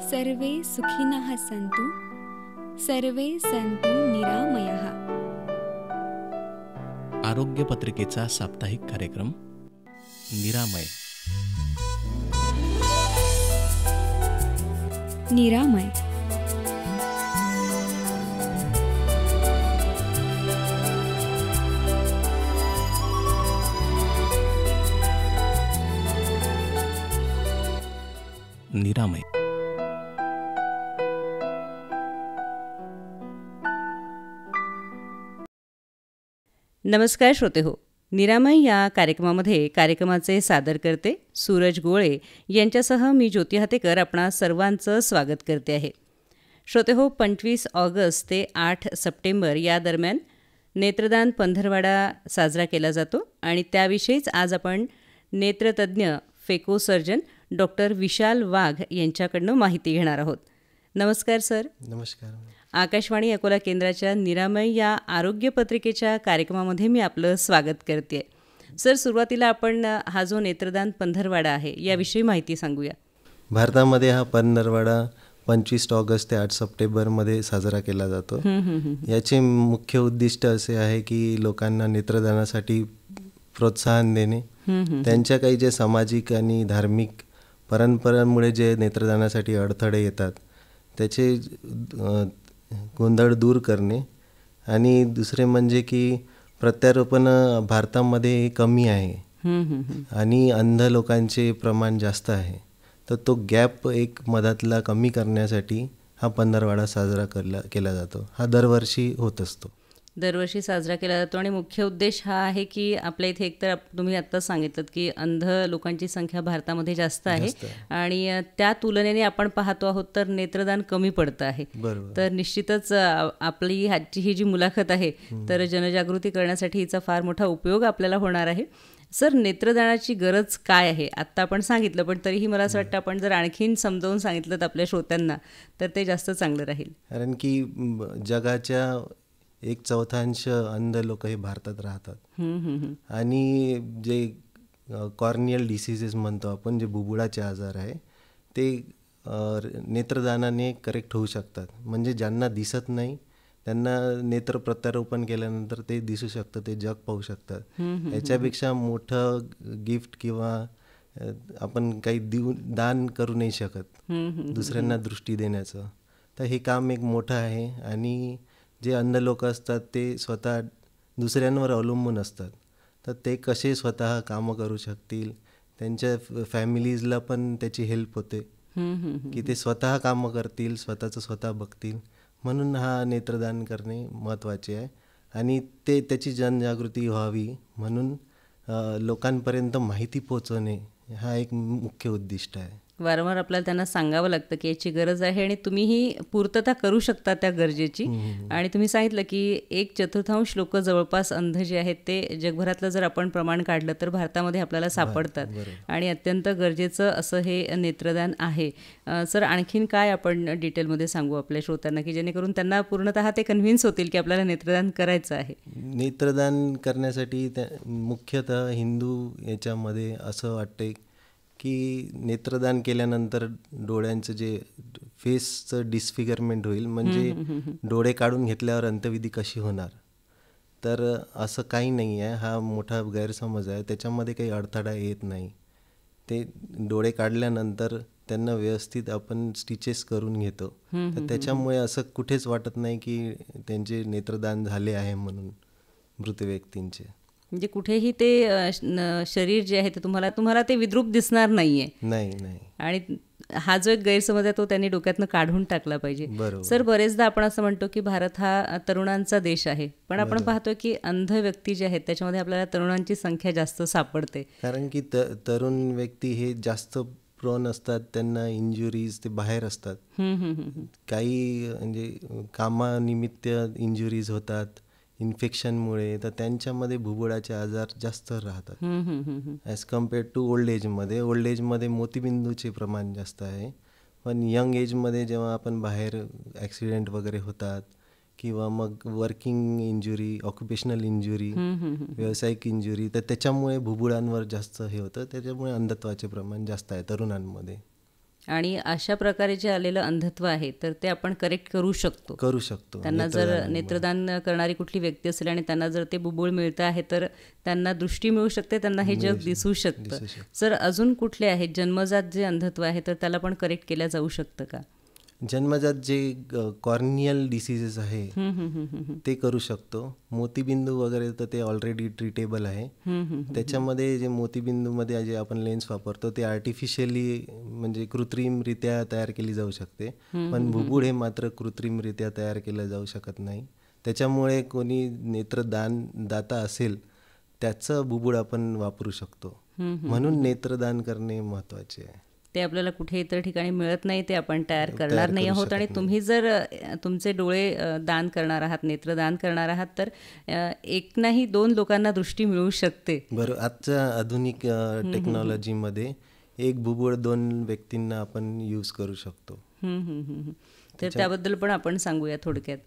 सर्वे सुखिनः सन्तु सर्वे सन्तु निरामयः. आरोग्य पत्रिकेचा साप्ताहिक कार्यक्रम निरामय. निरामय निरामय. नमस्कार श्रोते हो. निरामय या कार्यक्रमामध्ये कार्यक्रमाचे सादरकर्ते सूरज गोळे यांच्यासह मी ज्योती हातेकर आपणा सर्वांचं स्वागत करते आहे. श्रोते हो, 25 ऑगस्ट ते 8 सप्टेंबर या दरम्यान नेत्रदान पंधरवाडा साजरा केला जातो आणि त्याविषयीच आज आपण नेत्रतज्ञ फेको सर्जन डॉक्टर विशाल वाघ यांच्याकडनं माहिती घेणार आहोत. नमस्कार सर. नमस्कार. आकाशवाणी अकोला केंद्राच्या निरामय या आरोग्य पत्रिकेच्या कार्यक्रमामध्ये मी आपलं स्वागत करते. सर, सुरुवातीला आपण हा जो नेत्रदान पंधरवाडा आहे याविषयी माहिती सांगूया. भारतामध्ये हा पंधरवाडा 25 ऑगस्ट ते 8 सप्टेंबरमध्ये साजरा केला जातो. याचे मुख्य उद्दिष्ट असे आहे की लोकांना नेत्रदानासाठी प्रोत्साहन देणे, त्यांच्या काही जे सामाजिक आणि धार्मिक परंपरांमुळे जे नेत्रदानासाठी अडथळे येतात त्याचे गोंधळ दूर करणे, आणि दुसरे म्हणजे की प्रत्यारोपण भारतामध्ये कमी आहे आणि अंध लोकांचे प्रमाण जास्त आहे, तर तो गॅप एक मधातला कमी करण्यासाठी हा पंधरवाडा साजरा केला जातो. हा दरवर्षी होत असतो. दरवर्षी साजरा केला जातो आणि मुख्य उद्देश हा आहे की आपल्या इथे एकतर तुम्ही आत्ताच सांगितलं की अंध लोकांची संख्या भारतामध्ये जास्त आहे आणि त्या तुलनेने आपण पाहतो आहोत तर नेत्रदान कमी पडतं आहे. तर निश्चितच आपली आजची ही जी मुलाखत आहे तर जनजागृती करण्यासाठी हिचा फार मोठा उपयोग आपल्याला होणार आहे. सर, नेत्रदानाची गरज काय आहे आत्ता आपण सांगितलं, पण तरीही मला असं वाटतं आपण जर आणखीन समजावून सांगितलं तर आपल्या श्रोत्यांना तर ते जास्त चांगलं राहील. कारण की जगाच्या 1/4 अंध लोक हे भारतात राहतात आणि जे कॉर्नियल डिसीजेस म्हणतो आपण, जे बुबुळाचे आजार आहे ते नेत्रदानाने करेक्ट होऊ शकतात. म्हणजे ज्यांना दिसत नाही त्यांना नेत्र प्रत्यारोपण केल्यानंतर ते दिसू शकतं, ते जग पाहू शकतात. याच्यापेक्षा मोठं गिफ्ट किंवा आपण काही दान करू नाही शकत दुसऱ्यांना दृष्टी देण्याचं. तर हे काम एक मोठं आहे आणि जे अंध लोक असतात ते स्वतः दुसऱ्यांवर अवलंबून असतात, तर ते कसे स्वतः कामं करू शकतील, त्यांच्या फॅमिलीजला पण त्याची हेल्प होते की ते स्वतः कामं करतील, स्वतःचं स्वतः बघतील. म्हणून हा नेत्रदान करणे महत्त्वाचे आहे आणि त्याची जनजागृती व्हावी म्हणून लोकांपर्यंत माहिती पोचवणे हा एक मुख्य उद्दिष्ट आहे. वारंवार आपल्याला त्यांना सांगावं लागतं की याची गरज आहे आणि तुम्हीही पूर्तता करू शकता त्या गरजेची. आणि तुम्ही सांगितलं की 1/4 लोक जवळपास अंध जे आहेत ते जगभरातलं जर आपण प्रमाण काढलं तर भारतामध्ये आपल्याला सापडतात आणि अत्यंत गरजेचं असं हे नेत्रदान आहे. सर, आणखीन काय आपण डिटेलमध्ये सांगू आपल्या श्रोत्यांना की जेणेकरून त्यांना पूर्णतः ते कन्व्हिन्स होतील की आपल्याला नेत्रदान करायचं आहे. नेत्रदान करण्यासाठी मुख्यतः हिंदू याच्यामध्ये असं वाटते की नेत्रदान केल्यानंतर डोळ्यांचं जे फेसचं डिस्फिगरमेंट होईल, म्हणजे डोळे काढून घेतल्यावर अंत्यविधी कशी होणार. तर असं काही नाही आहे, हा मोठा गैरसमज आहे. त्याच्यामध्ये काही अडथळा येत नाही. ते डोळे काढल्यानंतर त्यांना व्यवस्थित आपण स्टिचेस करून घेतो, तर त्याच्यामुळे असं कुठेच वाटत नाही की त्यांचे नेत्रदान झाले आहे म्हणून मृत व्यक्तींचे. म्हणजे कुठेही ते शरीर जे आहे ते तुम्हाला ते विद्रूप दिसणार नाहीये. नाही. आणि हा जो एक गैरसमज आहे तो त्यांनी डोक्यातनं काढून टाकला पाहिजे. सर, बरेचदा आपण असं म्हणतो की भारत हा तरुणांचा देश आहे, पण आपण पाहतो की अंध व्यक्ती जे आहेत त्याच्यामध्ये आपल्याला तरुणांची संख्या जास्त सापडते. कारण की तरुण व्यक्ती हे जास्त प्रोन असतात, त्यांना इंजुरीज, ते बाहेर असतात. काही म्हणजे कामानिमित्त इंजुरीज होतात इन्फेक्शनमुळे, तर त्यांच्यामध्ये बुबुळाचे आजार जास्त राहतात ॲज कम्पेअर्ड टू ओल्ड एजमध्ये. ओल्ड एजमध्ये मोतीबिंदूचे प्रमाण जास्त आहे, पण यंग एजमध्ये जेव्हा आपण बाहेर ॲक्सिडेंट वगैरे होतात किंवा मग वर्किंग इंजुरी, ऑक्युपेशनल इंजुरी, व्यावसायिक इंजुरी, तर त्याच्यामुळे बुबुळांवर जास्त हे होतं. त्याच्यामुळे अंधत्वाचे प्रमाण जास्त आहे तरुणांमध्ये. आणि अशा प्रकारे जे आलेलं अंधत्व आहे तर ते आपण करेक्ट करू शकतो. त्यांना जर नेत्रदान करणारी कुठली व्यक्ती असेल आणि त्यांना जर ते बुबुळ मिळतं आहे तर त्यांना दृष्टी मिळू शकते, त्यांना हे जग दिसू शकतं. सर अजून कुठले आहेत जन्मजात जे अंधत्व आहे तर त्याला पण करेक्ट केल्या जाऊ शकतं का? जन्मजात जे कॉर्नियल डिसीजेस आहे ते करू शकतो. मोतीबिंदू वगैरे तर ते ऑलरेडी ट्रीटेबल आहे. त्याच्यामध्ये जे मोतीबिंदूमध्ये जे आपण लेन्स वापरतो ते आर्टिफिशियली म्हणजे कृत्रिमरित्या तयार केली जाऊ शकते, पण बुबुळ हे मात्र कृत्रिमरित्या तयार केलं जाऊ शकत नाही. त्याच्यामुळे कोणी नेत्रदान दाता असेल त्याचं बुबुळ आपण वापरू शकतो. म्हणून नेत्रदान करणे महत्त्वाचे आहे. ते आपल्याला कुठे इतर ठिकाणी मिळत नाही, ते आपण तयार करणार नाही आहोत. आणि तुम्ही जर तुमचे डोळे दान करणार आहात, नेत्रदान करणार आहात तर एक नाही 2 लोकांना दृष्टी मिळू शकते. बरं, आजच्या आधुनिक टेक्नॉलॉजीमध्ये एक बुबुळ 2 व्यक्तींना आपण यूज करू शकतो. तर त्याबद्दल पण आपण सांगूया थोडक्यात.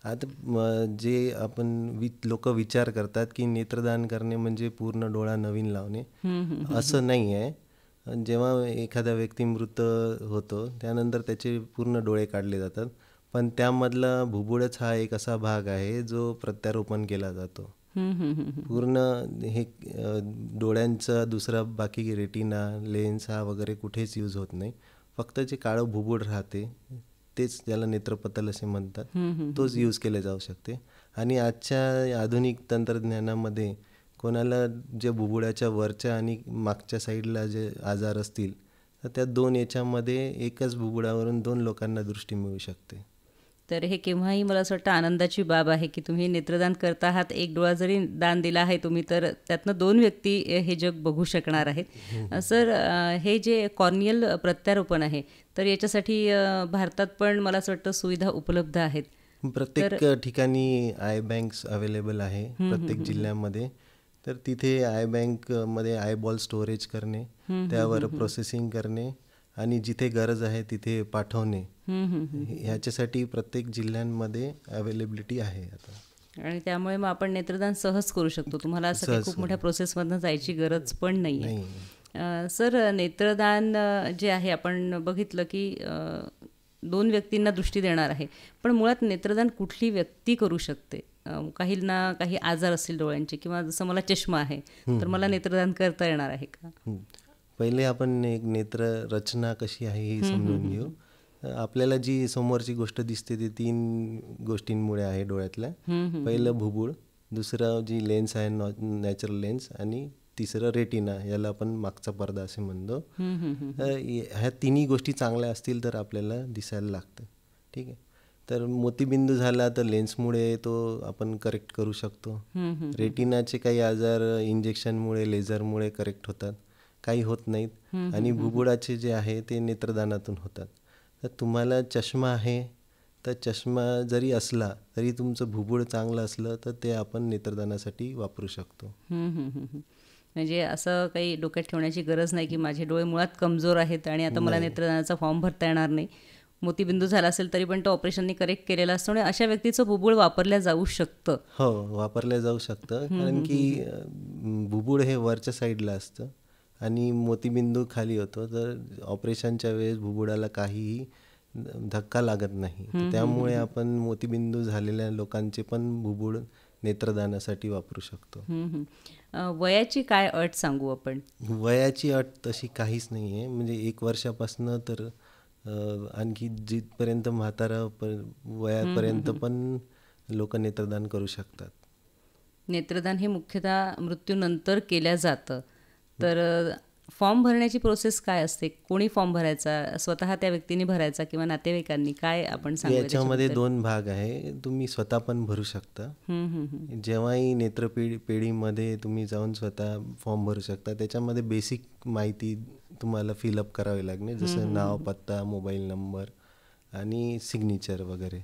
आता जे आपण लोक विचार करतात की नेत्रदान करणे म्हणजे पूर्ण डोळा नवीन लावणे, असं नाही आहे. जेव्हा एखादा व्यक्ती मृत होतो त्यानंतर त्याचे पूर्ण डोळे काढले जातात, पण त्यामधला बुबुळच हा एक असा भाग आहे जो प्रत्यारोपण केला जातो. पूर्ण हे डोळ्यांचा दुसरा बाकी रेटिना लेन्स हा वगैरे कुठेच यूज होत नाही. फक्त जे काळं बुबुळ राहते तेच ज्याला नेत्रपटल असे म्हणतात तोच यूज केले जाऊ शकते. आणि आजच्या आधुनिक तंत्रज्ञानामध्ये कोणाला जे बुबुळाच्या वरच्या आणि मागच्या साईडला जे आजार असतील तर त्या 2 याच्यामध्ये एकच बुबुळावरून 2 लोकांना दृष्टी मिळू शकते. तर हे केव्हाही मला असं वाटतं आनंदाची बाब आहे की तुम्ही नेत्रदान करता आहात. एक डोळा जरी दान दिला आहे तुम्ही तर त्यातनं 2 व्यक्ती हे जग बघू शकणार आहेत. सर हे जे कॉर्नियल प्रत्यारोपण आहे तर याच्यासाठी भारतात पण मला असं वाटतं सुविधा उपलब्ध आहेत. प्रत्येक ठिकाणी आय बँक्स अवेलेबल आहे प्रत्येक जिल्ह्यामध्ये. तर तिथे आय बँकमध्ये आयबॉल स्टोरेज करणे, त्यावर प्रोसेसिंग करणे आणि जिथे गरज आहे तिथे पाठवणे, ह्याच्यासाठी प्रत्येक जिल्ह्यांमध्ये अवेलेबिलिटी आहे आता. आणि त्यामुळे मग आपण नेत्रदान सहज करू शकतो. तुम्हाला असं काही खूप मोठ्या प्रोसेसमधनं जायची गरज पण नाही आहे. सर नेत्रदान जे आहे आपण बघितलं की 2 व्यक्तींना दृष्टी देणार आहे, पण मुळात नेत्रदान कुठली व्यक्ती करू शकते? काहींना काही आजार असतील डोळ्यांचे किंवा जसं मला चष्मा आहे तर मला नेत्रदान करता येणार आहे का? पहिले आपण एक नेत्र रचना कशी आहे हे समजून घेऊ. आपल्याला जी समोरची गोष्ट दिसते ती 3 गोष्टींमुळे आहे डोळ्यातल्या. पहिलं बुबुळ, दुसरं जी लेन्स आहे नॅचरल लेन्स, आणि तिसरं रेटिना, याला आपण मागचा पडदा असे म्हणतो. ह्या 3 गोष्टी चांगल्या असतील तर आपल्याला दिसायला लागतं. ठीक आहे. तर मोतीबिंदू झाला तर लेन्समुळे तो आपण करेक्ट करू शकतो. रेटिनाचे काही आजार इंजेक्शनमुळे लेझरमुळे करेक्ट होतात, काही होत नाहीत. आणि बुबुळाचे जे आहे ते नेत्रदानातून होतात. तर तुम्हाला चष्मा आहे तर चष्मा जरी असला तरी तुमचं बुबुळ चांगलं असलं तर ते आपण नेत्रदानासाठी वापरू शकतो. म्हणजे असं काही डोक्यात ठेवण्याची गरज नाही की माझे डोळे मुळात कमजोर आहेत आणि आता मला नेत्रदानाचा फॉर्म भरता येणार नाही. मोतीबिंदू झाला असेल तरी पण तो ऑपरेशनने करेक्ट केलेला असतो आणि अशा व्यक्तीचं बुबुळ वापरल्या जाऊ शकतं. हो, वापरल्या जाऊ शकतं. कारण की बुबुळ हे वरच्या साईडला असतं आणि मोतीबिंदू खाली होतो, तर ऑपरेशनच्या वेळेस बुबुळाला काहीही धक्का लागत नाही. त्यामुळे आपण मोतीबिंदू झालेल्या लोकांचे पण बुबुळ नेत्रदानासाठी वापरू शकतो. वयाची काय अट सांगू आपण? वयाची अट तशी काहीच नाही आहे. म्हणजे 1 वर्षापासून तर आणखी जिथपर्यंत म्हातारा वयापर्यंत पण लोक नेत्रदान करू शकतात. नेत्रदान हे मुख्यतः मृत्यूनंतर केल्या जातं. तर फॉर्म भरण्याची प्रोसेस काय असते? कोणी फॉर्म भरायचा? स्वतः त्या व्यक्तीने भरायचा किंवा नातेवाईकांनी? काय आपण सांगू? याच्यामध्ये 2 भाग आहे. तुम्ही स्वतः पण भरू शकता. जेव्हाही नेत्रपेढीमध्ये तुम्ही जाऊन स्वतः फॉर्म भरू शकता. त्याच्यामध्ये बेसिक माहिती तुम्हाला फिलअप करावी लागणे, जसं नाव, पत्ता, मोबाईल नंबर आणि सिग्नेचर वगैरे.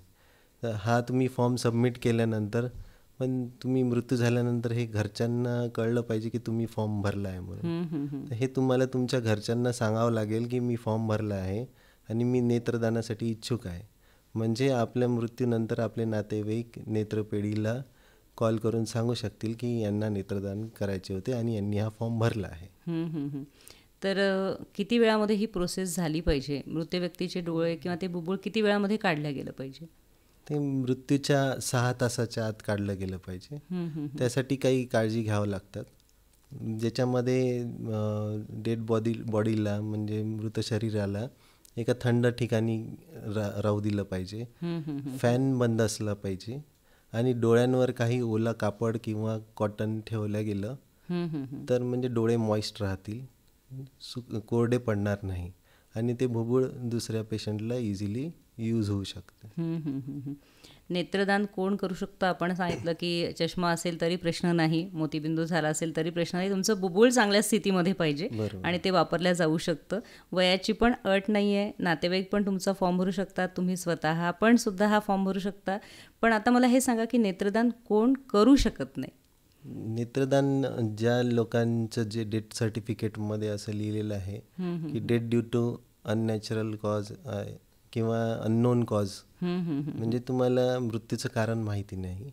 तर हा तुम्ही फॉर्म सबमिट केल्यानंतर पण तुम्ही मृत्यू झाल्यानंतर हे घरच्यांना कळलं पाहिजे की तुम्ही फॉर्म भरला आहे म्हणून. हे तुम्हाला तुमच्या घरच्यांना सांगावं लागेल की मी फॉर्म भरला आहे आणि मी नेत्रदानासाठी इच्छुक आहे. म्हणजे आपल्या मृत्यूनंतर आपले नातेवाईक नेत्रपेढीला कॉल करून सांगू शकतील की यांना नेत्रदान करायचे होते आणि यांनी हा फॉर्म भरला आहे. तर किती वेळामध्ये ही प्रोसेस झाली पाहिजे? मृत व्यक्तीचे डोळे किंवा ते बुबुळ किती वेळामध्ये काढलं गेलं पाहिजे? ते मृत्यूच्या 6 तासाच्या आत काढलं गेलं पाहिजे. त्यासाठी काही काळजी घ्यावं लागतात, ज्याच्यामध्ये डेड बॉडीला म्हणजे मृत शरीराला एका थंड ठिकाणी राहू दिलं पाहिजे. फॅन बंद असला पाहिजे आणि डोळ्यांवर काही ओला कापड किंवा कॉटन ठेवलं गेलं तर म्हणजे डोळे मॉइस्ट राहतील, कोरडे पडणार नाही आणि ते बुबुळ दुसऱ्या पेशंटला इझिली यूज होऊ शकते. नेत्रदान कोण करू शकतं? आपण सांगितलं की चष्मा असेल तरी प्रश्न नाही, मोतीबिंदू झाला असेल तरी प्रश्न नाही, तुमचं बुबुळ चांगल्या स्थितीमध्ये पाहिजे आणि ते वापरल्या जाऊ शकतं. वयाची पण अट नाही आहे, नातेवाईक पण तुमचा फॉर्म भरू शकतात, तुम्ही स्वतः पण सुद्धा हा फॉर्म भरू शकता. पण आता मला हे सांगा की नेत्रदान कोण करू शकत नाही? नेत्रदान ज्या लोकांचं जे डेथ सर्टिफिकेटमध्ये असं लिहिलेलं आहे की death due to unnatural cause किंवा अननोन कॉज, म्हणजे तुम्हाला मृत्यूचं कारण माहिती नाही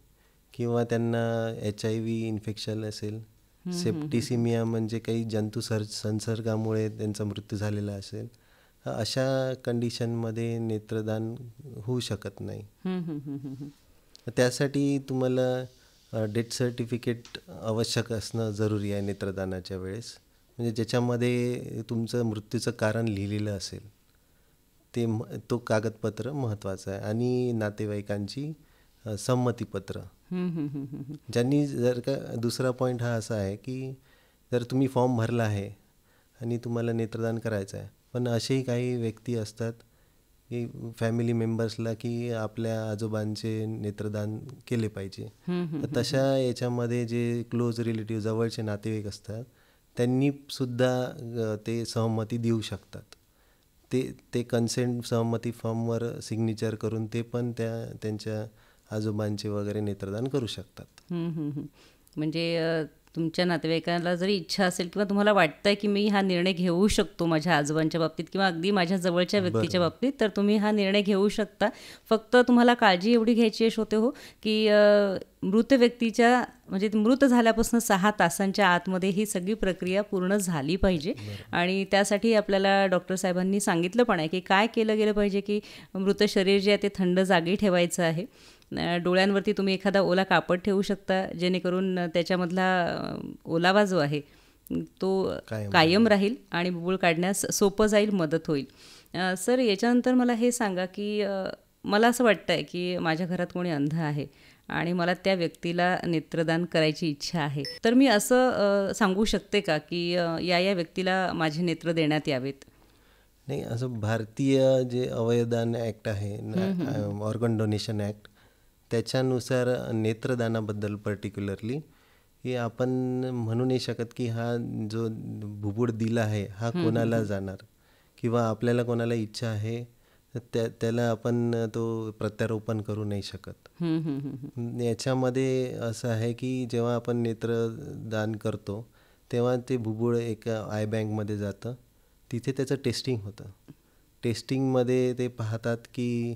किंवा त्यांना HIV इन्फेक्शन असेल, सेप्टिसिमिया म्हणजे काही जंतू संसर्गामुळे त्यांचा मृत्यू झालेला असेल, अशा कंडिशनमध्ये नेत्रदान होऊ शकत नाही. त्यासाठी तुम्हाला डेथ सर्टिफिकेट आवश्यक असणं जरुरी आहे नेत्रदानाच्या वेळेस, म्हणजे ज्याच्यामध्ये तुमचं मृत्यूचं कारण लिहिलेलं असेल तो कागदपत्र महत्त्वाचं आहे आणि नातेवाईकांची संमतीपत्र. ज्यांनी जर का दुसरा पॉईंट हा असा आहे की जर तुम्ही फॉर्म भरला आहे आणि तुम्हाला नेत्रदान करायचं आहे, पण असेही काही व्यक्ती असतात की फॅमिली मेंबर्सला की आपल्या आजोबांचे नेत्रदान केले पाहिजे, तर तशा याच्यामध्ये जे क्लोज रिलेटिव्ह जवळचे नातेवाईक असतात त्यांनी सुद्धा ते सहमती देऊ शकतात. ते कन्सेंट सहमती फॉर्मवर सिग्नेचर करून ते पण त्यांच्या आजोबांचे वगैरे नेत्रदान करू शकतात. म्हणजे तुमच्या नातेवाईकांना जरी इच्छा असेल किंवा तुम्हाला वाटतंय की मी हा निर्णय घेऊ शकतो माझ्या आजोबांच्या बाबतीत किंवा अगदी माझ्या जवळच्या व्यक्तीच्या बाबतीत, तर तुम्ही हा निर्णय घेऊ शकता. फक्त तुम्हाला काळजी एवढी घ्यायची आहे श्रोते हो की मृत व्यक्तीच्या म्हणजे मृत झाल्यापासून 6 तासांच्या आतमध्ये ही सगळी प्रक्रिया पूर्ण झाली पाहिजे. आणि त्यासाठी आपल्याला डॉक्टर साहेबांनी सांगितलं पण आहे की काय केलं गेलं पाहिजे की मृत शरीर जे आहे ते थंड जागी ठेवायचं आहे. डोळ्यांवरती तुम्ही एखादा ओला कापड ठेवू शकता जेणेकरून त्याच्यामधला ओलावा जो आहे तो कायम राहील आणि बुबुळ काढण्यास सोपं जाईल, मदत होईल. सर, याच्यानंतर मला हे सांगा की मला असं वाटतं आहे की माझ्या घरात कोणी अंध आहे आणि मला त्या व्यक्तीला नेत्रदान करायची इच्छा आहे, तर मी असं सांगू शकते का की या व्यक्तीला माझे नेत्र देण्यात यावेत? नाही, असं भारतीय जे अवयवदान ॲक्ट आहे, ऑर्गन डोनेशन ॲक्ट, त्याच्यानुसार नेत्रदानाबद्दल पर्टिक्युलरली की आपण म्हणू नाही शकत की हा जो बुबुळ दिला आहे हा कोणाला जाणार किंवा आपल्याला कोणाला इच्छा आहे त्याला आपण तो प्रत्यारोपण करू नाही शकत. याच्यामध्ये असं आहे की जेव्हा आपण नेत्रदान करतो तेव्हा ते बुबुळ एक आय बँकमध्ये जातं, तिथे त्याचं टेस्टिंग होतं. टेस्टिंगमध्ये ते पाहतात की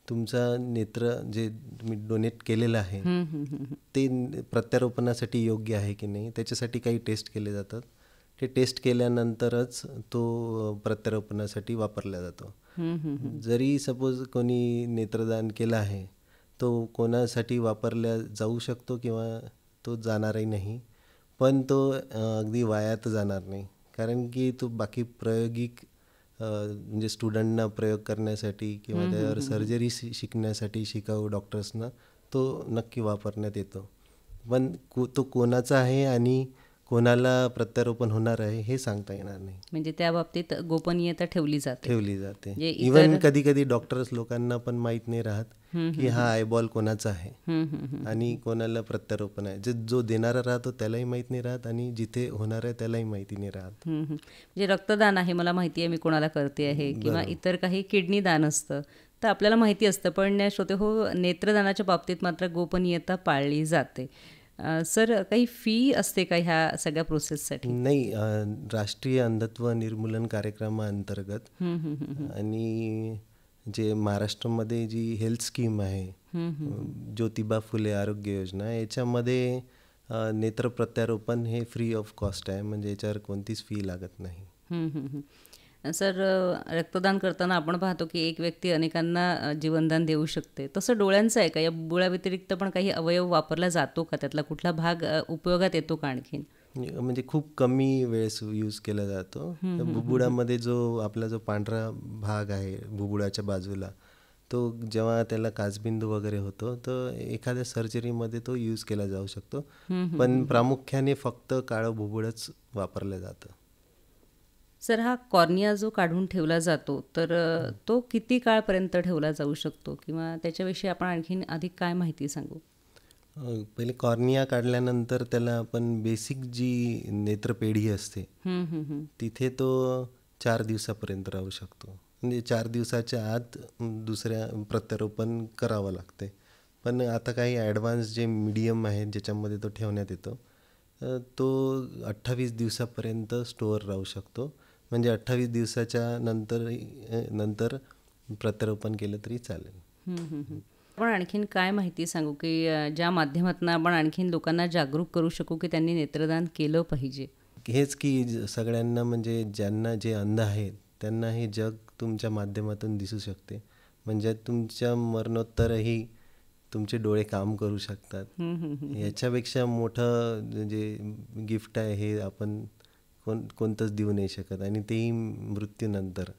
तुमचा नेत्र जे तुम्ही डोनेट केलेलं आहे ते प्रत्यारोपणासाठी योग्य आहे की नाही, त्याच्यासाठी काही टेस्ट केले जातात. ते टेस्ट केल्यानंतरच तो प्रत्यारोपणासाठी वापरला जातो. जरी सपोज कोणी नेत्रदान केलं आहे तो कोणासाठी वापरला जाऊ शकतो किंवा तो जाणारही नाही, पण तो अगदी वायात जाणार नाही, कारण की तो बाकी प्रायोगिक म्हणजे स्टुडंटना प्रयोग करण्यासाठी किंवा त्यावर सर्जरी शिकण्यासाठी शिकाऊ डॉक्टर्सना तो नक्की वापरण्यात येतो. पण तो कोणाचा आहे आणि कोणाला प्रत्यारोपण होणार आहे हे सांगता येणार नाही. म्हणजे त्या बाबतीत गोपनीयता ठेवली जाते. इवन कधी कधी डॉक्टर्स लोकांना पण माहीत नाही राहत की हा आयबॉल कोणाचा आहे आणि कोणाला प्रत्यारोपण आहे. जो देणारा राहतो त्यालाही माहीत नाही राहत आणि जिथे होणार आहे त्यालाही माहिती नाही राहत. म्हणजे रक्तदान आहे, मला माहिती आहे मी कोणाला करते आहे, किंवा इतर काही किडनी दान असतं तर आपल्याला माहिती असतं, पण श्रोते हो, नेत्रदानाच्या बाबतीत मात्र गोपनीयता पाळली जाते. सर, काही फी असते का ह्या सगळ्या प्रोसेससाठी? नाही, राष्ट्रीय अंधत्व निर्मूलन कार्यक्रमाअंतर्गत आणि जे महाराष्ट्रामध्ये जी हेल्थ स्कीम आहे, ज्योतिबा फुले आरोग्य योजना, याच्यामध्ये नेत्र प्रत्यारोपण हे फ्री ऑफ कॉस्ट आहे, म्हणजे याच्यावर कोणतीच फी लागत नाही. सर, रक्तदान करताना आपण पाहतो की एक व्यक्ती अनेकांना जीवनदान देऊ शकते. तसं डोळ्यांचं आहे का? या बुबुळाव्यतिरिक्त पण काही अवयव वापरला जातो का? त्यातला कुठला भाग उपयोगात येतो का आणखीन? म्हणजे खूप कमी वेळेस यूज केला जातो. तर बुबुळामध्ये आपला जो पांढरा भाग आहे बुबुळाच्या बाजूला, तो जेव्हा त्याला काचबिंदू वगैरे होतो तर एखाद्या सर्जरीमध्ये तो यूज केला जाऊ शकतो. पण प्रामुख्याने फक्त काळं बुबुळच वापरलं जातं. सर, हा कॉर्निया जो काढून ठेवला जातो तर तो किती काळपर्यंत ठेवला जाऊ शकतो, किंवा त्याच्याविषयी आपण आणखीन अधिक काय माहिती सांगू? पहिले कॉर्निया काढल्यानंतर त्याला आपण बेसिक जी नेत्रपेढी असते तिथे तो 4 दिवसापर्यंत राहू शकतो. म्हणजे 4 दिवसाच्या आत दुसऱ्या प्रत्यारोपण करावं लागते. पण आता काही ॲडव्हान्स जे मीडियम आहेत ज्याच्यामध्ये तो ठेवण्यात येतो, तो 28 दिवसापर्यंत स्टोअर राहू शकतो. म्हणजे 28 दिवसाच्या नंतर प्रत्यारोपण केलं तरी चालेल. आपण आणखीन काय माहिती सांगू की ज्या माध्यमातून आपण आणखीन लोकांना जागरूक करू शकू की त्यांनी नेत्रदान केलं पाहिजे? हेच की सगळ्यांना, म्हणजे ज्यांना जे अंध आहेत त्यांना हे जग तुमच्या माध्यमातून दिसू शकते. म्हणजे तुमच्या मरणोत्तरही तुमचे डोळे काम करू शकतात. याच्यापेक्षा मोठं जे गिफ्ट आहे हे आपण कोणतंच देऊ नाही शकत, आणि तेही मृत्यूनंतर.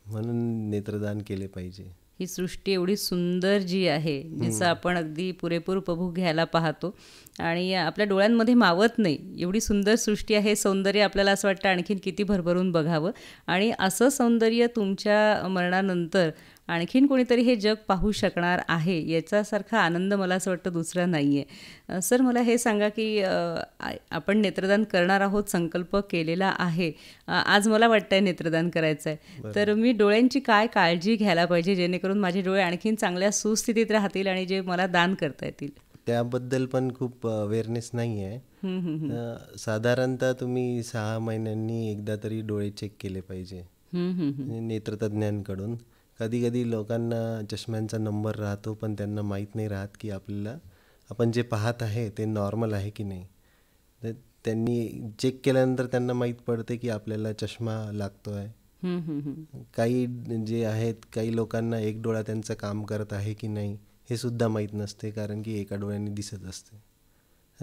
म्हणून नेत्रदान केले पाहिजे. ही सृष्टी एवढी सुंदर जी आहे, जिचं आपण अगदी पुरेपूर उपभोग घ्यायला पाहतो आणि आपल्या डोळ्यांमध्ये मावत नाही, एवढी सुंदर सृष्टी आहे. सौंदर्य आपल्याला असं वाटतं आणखीन किती भरभरून बघावं, आणि असं सौंदर्य तुमच्या मरणानंतर आणखीन कोणीतरी हे जग पाहू शकणार आहे, याच्यासारखा आनंद मला असं वाटतं दुसरा नाही आहे. सर, मला हे सांगा की आपण नेत्रदान करणार आहोत, संकल्प केलेला आहे, आज मला वाटतं आहे नेत्रदान करायचं आहे, तर मी डोळ्यांची काय काळजी घ्यायला पाहिजे जेणेकरून माझे डोळे आणखीन चांगल्या सुस्थितीत राहतील आणि जे मला दान करता येतील? त्याबद्दल पण खूप अवेअरनेस नाही आहे. साधारणतः तुम्ही 6 महिन्यांनी एकदा तरी डोळे चेक केले पाहिजे नेत्रतज्ञांकडून. कधी कधी लोकांना चष्म्यांचा नंबर राहतो पण त्यांना माहीत नाही राहत की आपण जे पाहत आहे ते नॉर्मल आहे की नाही. तर त्यांनी चेक केल्यानंतर त्यांना माहीत पडते की आपल्याला चष्मा लागतो आहे. काही जे आहेत, काही लोकांना एक डोळा त्यांचं काम करत आहे की नाही हे सुद्धा माहीत नसते, कारण की एका डोळ्याने दिसत असते.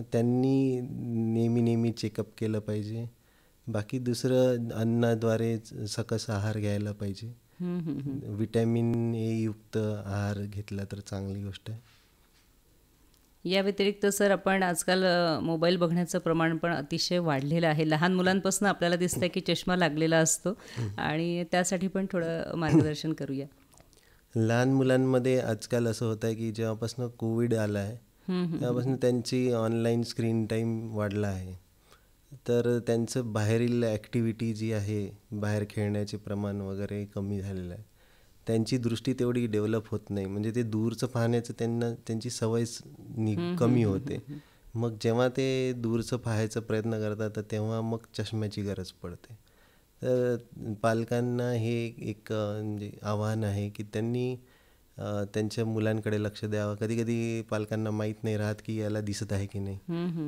त्यांनी नेहमी चेकअप केलं पाहिजे. बाकी दुसरं, अन्नाद्वारे सकस आहार घ्यायला पाहिजे. विटॅमिन ए युक्त आहार घेतला तर चांगली गोष्ट आहे. या व्यतिरिक्त सर, आपण आजकाल मोबाईल बघण्याचं प्रमाण पण अतिशय वाढलेलं आहे. लहान मुलांपासून आपल्याला दिसतं की चष्मा लागलेला असतो, आणि त्यासाठी पण थोडं मार्गदर्शन करूया. लहान मुलांमध्ये आजकाल असं होतं आहे की जेव्हापासून कोविड आला आहे तेव्हापासून त्यांची ऑनलाईन स्क्रीन टाईम वाढला आहे. तर त्यांचं बाहेरील ॲक्टिव्हिटी जी आहे, बाहेर खेळण्याचे प्रमाण वगैरे कमी झालेलं आहे. त्यांची दृष्टी तेवढी डेव्हलप होत नाही, म्हणजे ते दूरचं पाहण्याचं त्यांची सवयच कमी होते. मग जेव्हा ते दूरचं पाहायचा प्रयत्न करतात तर तेव्हा मग चष्म्याची गरज पडते. तर पालकांना हे एक म्हणजे आव्हान आहे की त्यांनी त्यांच्या मुलांकडे लक्ष द्यावं. कधी कधी पालकांना माहीत नाही राहत की याला दिसत आहे की नाही.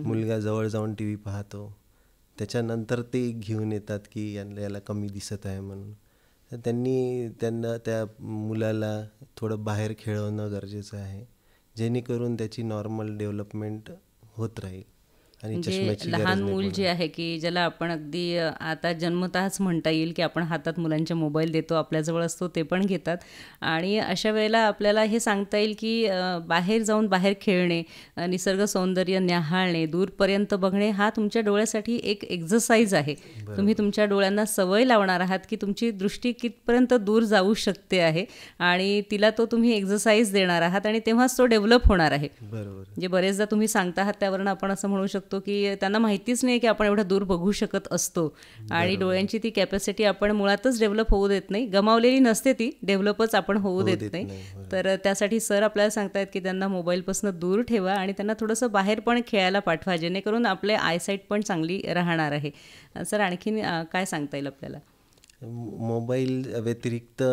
मुलगा जवळ जाऊन TV पाहतो, त्याच्यानंतर ते घेऊन येतात की याला कमी दिसत आहे म्हणून. तर त्यांना त्या मुलाला थोडं बाहेर खेळवणं गरजेचं आहे, जेणेकरून त्याची नॉर्मल डेव्हलपमेंट होत राहील. म्हणजे लहान मूल जे आहे की ज्याला आपण अगदी आता जन्मतःच म्हणता येईल की आपण हातात मुलांच्या मोबाईल देतो, आपल्याजवळ असतो, ते पण घेतात. आणि अशा वेळेला आपल्याला हे सांगता येईल की बाहेर जाऊन बाहेर खेळणे, निसर्ग सौंदर्य न्याहाळणे, दूरपर्यंत बघणे हा तुमच्या डोळ्यासाठी एक एक्झरसाइज आहे. तुम्ही तुमच्या डोळ्यांना सवय लावणार आहात की तुमची दृष्टी कितपर्यंत दूर जाऊ शकते आहे, आणि तिला तो तुम्ही एक्झरसाइज देणार आहात, आणि तेव्हाच तो डेव्हलप होणार आहे. बरोबर. जे बरेचदा तुम्ही सांगता आहात त्यावरून आपण असं म्हणू शकतो की त्यांना माहितीच नाही की आपण एवढा दूर बघू शकत असतो, आणि डोळ्यांची ती कॅपॅसिटी आपण मुळातच डेव्हलप होऊ देत नाही. गमावलेली नसते, ती डेव्हलपच आपण होऊ देत नाही. तर त्यासाठी सर आपल्याला सांगतायत की त्यांना मोबाईलपासून दूर ठेवा आणि त्यांना थोडंसं बाहेर पण खेळायला पाठवा, जेणेकरून आपले आयसाईट पण चांगली राहणार आहे. सर, आणखीन काय सांगता येईल आपल्याला? मोबाईल व्यतिरिक्त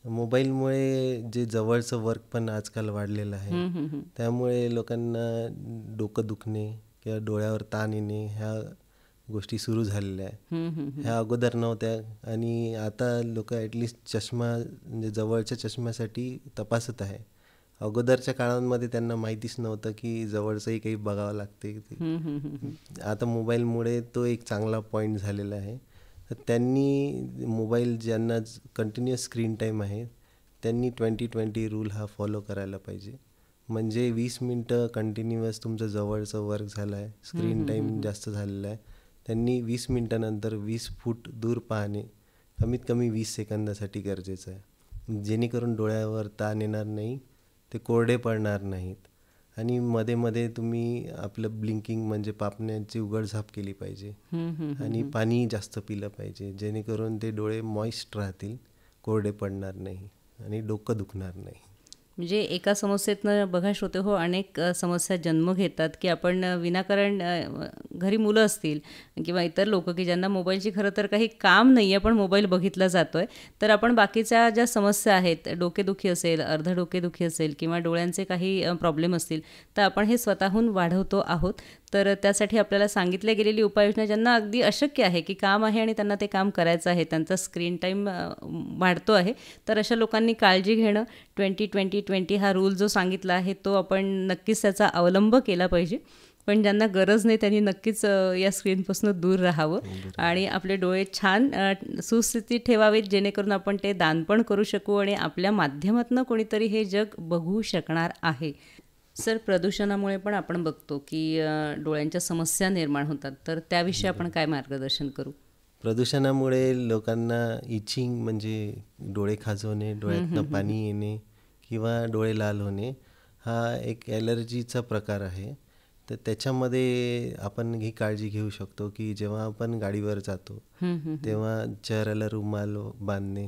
मोबाईलमुळे जे जवळचं वर्क पण आजकाल वाढलेलं आहे, त्यामुळे लोकांना डोकं दुखणे किंवा डोळ्यावर ताण येणे ह्या गोष्टी सुरू झालेल्या आहे. ह्या अगोदर नव्हत्या आणि आता लोक ॲटलिस्ट चष्मा म्हणजे जवळच्या चष्म्यासाठी तपासत आहे. अगोदरच्या काळांमध्ये त्यांना माहितीच नव्हतं की जवळचंही काही बघावं लागते. आता मोबाईलमुळे तो एक चांगला पॉईंट झालेला आहे. तर त्यांनी मोबाईल ज्यांना कंटिन्युअस स्क्रीन टाईम आहे त्यांनी 20-20 रूल हा फॉलो करायला पाहिजे. म्हणजे 20 मिनटं कंटिन्युअस तुमचं जवळचं वर्क झालं आहे, स्क्रीन टाईम जास्त झालेला आहे, त्यांनी 20 मिनटानंतर 20 फूट दूर पाहणे कमीत कमी 20 सेकंदासाठी गरजेचं आहे. जेणेकरून डोळ्यावर ताण येणार नाही, ते कोरडे पडणार नाहीत. आणि मध्ये मध्ये तुम्ही आपलं ब्लिंकिंग म्हणजे पापण्याची उघडझाप केली पाहिजे आणि पाणी जास्त पिलं पाहिजे, जेणेकरून ते डोळे मॉइस्ट राहतील, कोरडे पडणार नाही आणि डोकं दुखणार नाही. म्हणजे एका समस्येतनं बघा श्रोते हो, अनेक समस्या जन्म घेतात की आपण विनाकारण घरी मुलं असतील किंवा इतर लोक की ज्यांना मोबाईलची खरं तर काही काम नाही आहे पण मोबाईल बघितला जातो आहे, तर आपण बाकीच्या ज्या समस्या आहेत, डोकेदुखी असेल, अर्ध डोकेदुखी असेल किंवा डोळ्यांचे काही प्रॉब्लेम असतील, तर आपण हे स्वतःहून वाढवतो आहोत. तर त्यासाठी आपल्याला सांगितल्या गेलेली उपाययोजना ज्यांना अगदी अशक्य आहे की काम आहे आणि त्यांना ते काम करायचं आहे, त्यांचा स्क्रीन टाईम वाढतो आहे, तर अशा लोकांनी काळजी घेणं, 20-20-20 हा रूल जो सांगितला आहे तो आपण नक्कीच त्याचा अवलंब केला पाहिजे. पण ज्यांना गरज नाही त्यांनी नक्कीच या स्क्रीनपासून दूर राहावं आणि आपले डोळे छान सुस्थितीत ठेवावेत, जेणेकरून आपण ते दान पण करू शकू आणि आपल्या माध्यमातून कोणीतरी हे जग बघू शकणार आहे. सर, प्रदूषणामुळे पण आपण बघतो की डोळ्यांच्या समस्या निर्माण होतात, तर त्याविषयी आपण काय मार्गदर्शन करू? प्रदूषणामुळे लोकांना इचिंग म्हणजे डोळे खाजवणे, डोळ्यातनं पाणी येणे किंवा डोळे लाल होणे हा एक ॲलर्जीचा प्रकार आहे. तर त्याच्यामध्ये आपण ही काळजी घेऊ शकतो की जेव्हा आपण गाडीवर जातो तेव्हा चेहऱ्याला रुमाल बांधणे,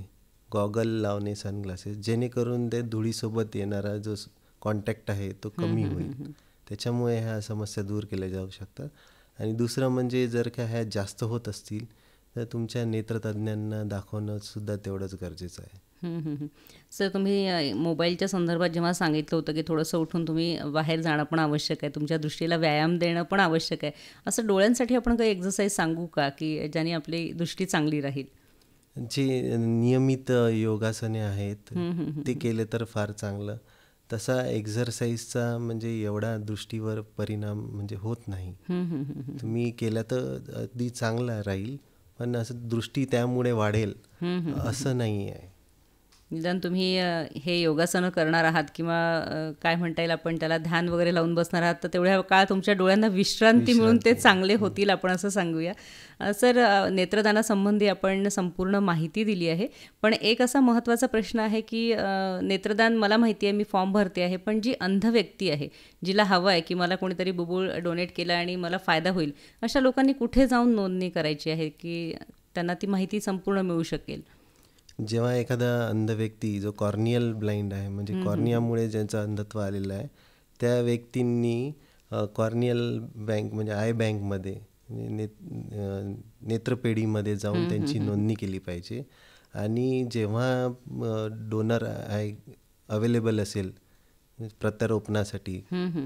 गॉगल लावणे, सनग्लासेस, जेणेकरून ते धुळीसोबत येणारा जो कॉन्टॅक्ट आहे तो कमी होईल. त्याच्यामुळे ह्या समस्या दूर केल्या जाऊ शकतात. आणि दुसरं म्हणजे जर का ह्या जास्त होत असतील तर तुमच्या नेत्रतज्ञांना दाखवणं सुद्धा तेवढंच गरजेचं आहे. सर, तुम्ही मोबाईलच्या संदर्भात जेव्हा सांगितलं होतं की थोडंसं उठून तुम्ही बाहेर जाणं पण आवश्यक आहे, तुमच्या दृष्टीला व्यायाम देणं पण आवश्यक आहे, असं डोळ्यांसाठी आपण काही एक्सरसाइज सांगू का की ज्याने आपली दृष्टी चांगली राहील? जे नियमित योगासने आहेत ते केले तर फार चांगलं. तसा एक्झरसाइजचा म्हणजे एवढा दृष्टीवर परिणाम म्हणजे होत नाही. तुम्ही केला तर अगदी चांगला राहील, पण असं दृष्टी त्यामुळे वाढेल असं नाही आहे. निदान तुम्ही हे योगासनं करणार आहात किंवा काय म्हणता येईल आपण त्याला ध्यान वगैरे लावून बसणार आहात, तर तेवढ्या काळ तुमच्या डोळ्यांना विश्रांती मिळून ते चांगले होतील, आपण असं सांगूया. सर, नेत्रदानासंबंधी आपण संपूर्ण माहिती दिली आहे, पण एक असा महत्त्वाचा प्रश्न आहे की नेत्रदान मला माहिती आहे, मी फॉर्म भरते आहे, पण जी अंध व्यक्ती आहे, जिला हवं आहे की मला कोणीतरी बुबुळ डोनेट केलं आणि मला फायदा होईल, अशा लोकांनी कुठे जाऊन नोंदणी करायची आहे की त्यांना ती माहिती संपूर्ण मिळू शकेल? जेव्हा एखादा अंध व्यक्ती जो कॉर्नियल ब्लाइंड आहे म्हणजे कॉर्नियामुळे ज्यांचं अंधत्व आलेलं आहे त्या व्यक्तींनी कॉर्नियल बँक म्हणजे आय बँकमध्ये नेत्रपेढीमध्ये जाऊन त्यांची नोंदणी केली पाहिजे. आणि जेव्हा डोनर आहे अवेलेबल असेल प्रत्यारोपणासाठी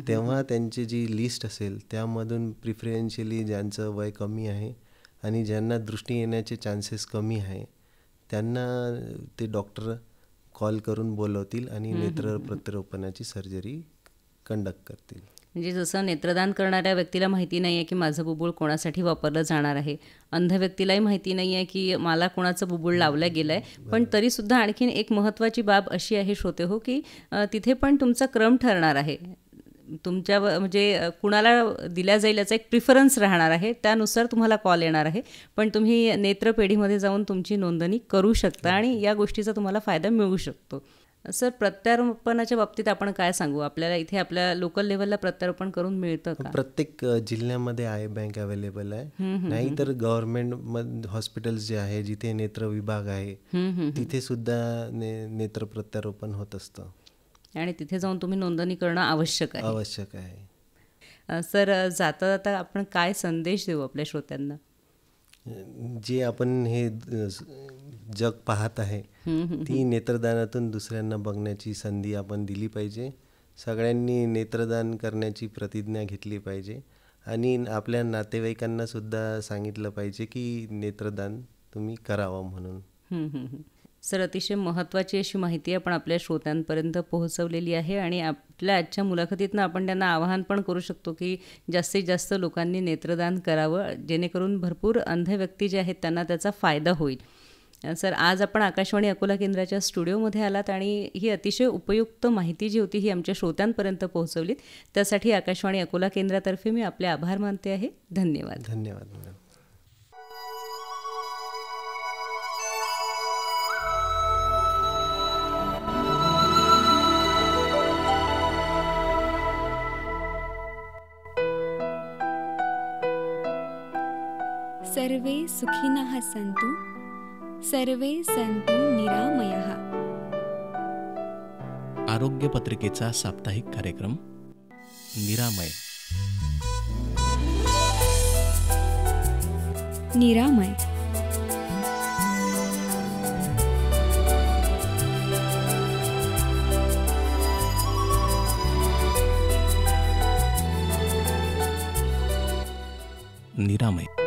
तेव्हा त्यांची जी लिस्ट असेल त्यामधून प्रिफरेन्शियली ज्यांचं वय कमी आहे आणि ज्यांना दृष्टी येण्याचे चान्सेस कमी आहे त्यांना ते डॉक्टर कॉल करून बोलवतील आणि नेत्र प्रत्यारोपणाची सर्जरी कंडक्ट करतील. म्हणजे जसं नेत्रदान करणाऱ्या व्यक्तीला माहिती नाही आहे की माझं बुबुळ कोणासाठी वापरलं जाणार आहे, अंध व्यक्तीलाही माहिती नाही आहे की मला कोणाचं बुबुळ लावलं गेलं आहे, पण तरीसुद्धा आणखीन एक महत्त्वाची बाब अशी आहे श्रोते हो की तिथे पण तुमचा क्रम ठरणार आहे, तुमच्या म्हणजे कुणाला दिल्या जाईल याचा एक प्रिफरन्स राहणार आहे, त्यानुसार तुम्हाला कॉल येणार आहे, पण तुम्ही नेत्रपेढीमध्ये जाऊन तुमची नोंदणी करू शकता आणि या गोष्टीचा तुम्हाला फायदा मिळू शकतो. सर, प्रत्यारोपणाच्या बाबतीत आपण काय सांगू? आपल्याला इथे आपल्या लोकल लेवलला प्रत्यारोपण करून मिळतं का? प्रत्येक जिल्ह्यामध्ये आय बँक अवेलेबल आहे, नाहीतर गव्हर्नमेंट हॉस्पिटल्स जे आहे जिथे नेत्र विभाग आहे तिथे सुद्धा नेत्र प्रत्यारोपण होत असतं आणि तिथे जाऊन तुम्ही नोंदणी करणं आवश्यक आहे. सर, जाता जाता आपण काय संदेश देऊ आपल्या श्रोत्यांना? जे आपण हे जग पाहत आहे ती नेत्रदानातून दुसऱ्यांना बघण्याची संधी आपण दिली पाहिजे. सगळ्यांनी नेत्रदान करण्याची प्रतिज्ञा घेतली पाहिजे आणि आपल्या नातेवाईकांना सुद्धा सांगितलं पाहिजे की नेत्रदान तुम्ही करावं म्हणून. सर, अतिशय महत्त्वाची अशी माहिती आपण आपल्या श्रोत्यांपर्यंत पोहोचवलेली आहे आणि आपल्या आजच्या मुलाखतीतनं आपण त्यांना आवाहन पण करू शकतो की जास्तीत जास्त लोकांनी नेत्रदान करावं, जेणेकरून भरपूर अंध व्यक्ती जे आहेत त्यांना त्याचा फायदा होईल. सर, आज आपण आकाशवाणी अकोला केंद्राच्या स्टुडिओमध्ये आलात आणि ही अतिशय उपयुक्त माहिती जी होती ही आमच्या श्रोत्यांपर्यंत पोहोचवलीत. त्यासाठी आकाशवाणी अकोला केंद्रातर्फे मी आपले आभार मानते आहे. धन्यवाद. धन्यवाद मॅडम. सर्वे सुखिनः सन्तु, सर्वे सन्तु निरामयः. आरोग्य पत्रिकेचा साप्ताहिक कार्यक्रम निरामय. निरामय. निरामय.